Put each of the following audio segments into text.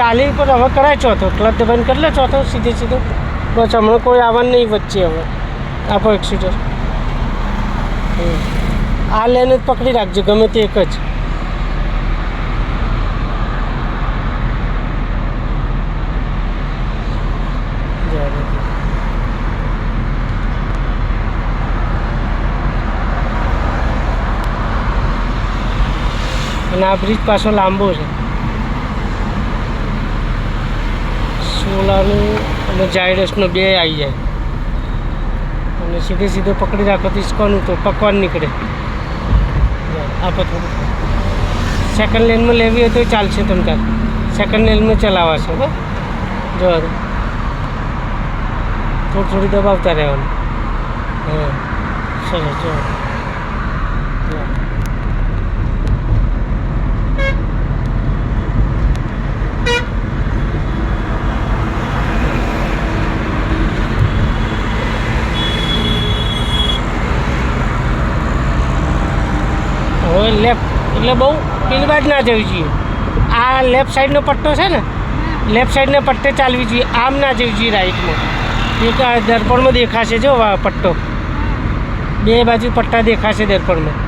ચાલી પર હવે કરાય ચોથો, ક્લચ દબાઈને કરી લે ચોથો સીધે સીધો. બસ હમણાં કોઈ આવવાનું નહીં વચ્ચે. હવે આપો એક્સિટર. આ લેન જ પકડી રાખજો, ગમે તે એક જ. અને આ બ્રિજ પાછો લાંબો છે, 16નું અને જાયડસનો 2 આવી જાય. અને સીધે સીધો પકડી રાખો તો ઇસ્કોનું તો પકવાન નીકળે. આપો થોડું. સેકન્ડ લેનમાં લેવી હોય તો ચાલશે. તમે તાર સેકન્ડ લેનમાં ચલાવાશે. બરાબર, જોવા દો. થોડી દબાવતા રહેવાનું. હા, સરસ. જો હવે લેફ્ટ એટલે બહુ પેલી બાજુ ના જવી જોઈએ. આ લેફ્ટ સાઈડનો પટ્ટો છે ને, લેફ્ટ સાઈડના પટ્ટે ચાલવી જોઈએ. આમ ના જવી જોઈએ રાઈટમાં. એક દર્પણમાં દેખાશે જો પટ્ટો, 2 બાજુ પટ્ટા દેખાશે દર્પણમાં.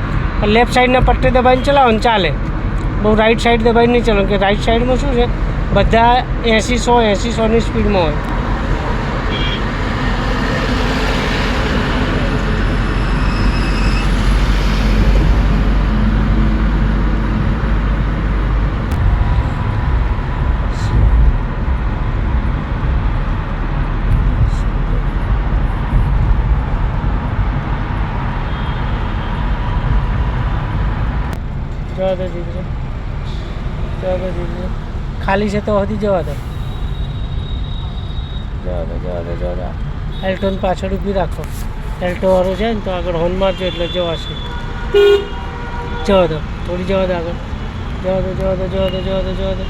લેફ્ટ સાઈડના પટ્ટે દબાઈને ચલાવો ને ચાલે. બહુ રાઈટ સાઈડ દબાઈને નહીં ચલાવો, કે રાઈટ સાઈડમાં શું છે, બધા 80-100ની સ્પીડમાં હોય. જવા દો દીકરી, જવા દો દીકરી. ખાલી છે તો હજી જવા દો. જવા દો, જવા દો, જવા દો. એલ્ટોને પાછળ ઊભી રાખો. એલ્ટોવાળો છે ને તો આગળ હોર્ન મારજો એટલે જવાશે. જવા દો, થોડી જવા દો આગળ. જવા દો, જવા દો, જવા દો, જવા દો, જવા દો,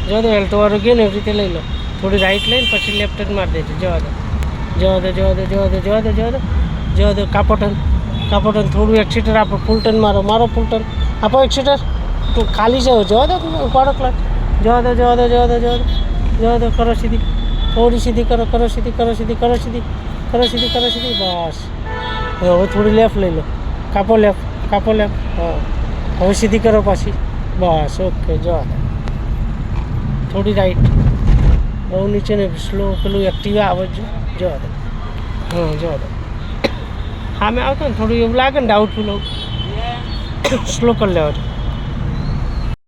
જવા દો. એલ્ટોવાળો ગયો ને એવી રીતે લઈ લો. થોડી રાઈટ લઈને પછી લેફ્ટ જ મારી દેજો. જવા દો, જવા દો, જવા દો, જવા દો, જવા દો, જવા દો, જવા દો. કાપો ટર્ન, કાપો ટર્ન. થોડું એક્સિટર આપો. ફૂલ ટર્ન મારો, મારો ફૂલ ટર્ન આપો. એક્સિટર તો ખાલી છે. જવા દો, ઉપાડો ક્લચ. જવા દો, જવા દો, જવા દો, જવા દો, જવા દો. કરો સીધી, થોડી સીધી કરો, કરો સીધી, કરો સીધી, કરો સીધી, કરો સીધી, કરો સીધી. બસ. હવે થોડી લેફ્ટ લઈ લો. કાપો લેફ્ટ, કાપો લેફ્ટ. હા, હવે સીધી કરો પાછી. બસ, ઓકે. જવા દો. થોડી રાઈટ, બહુ નીચે ને સ્લો. પેલું એક્ટિવા આવે છે. જવા દો. હા, જવા દો. હા, મેં આવતો ને થોડું એવું લાગે ને ડાઉટફુલ, સ્લો કરી લેવા.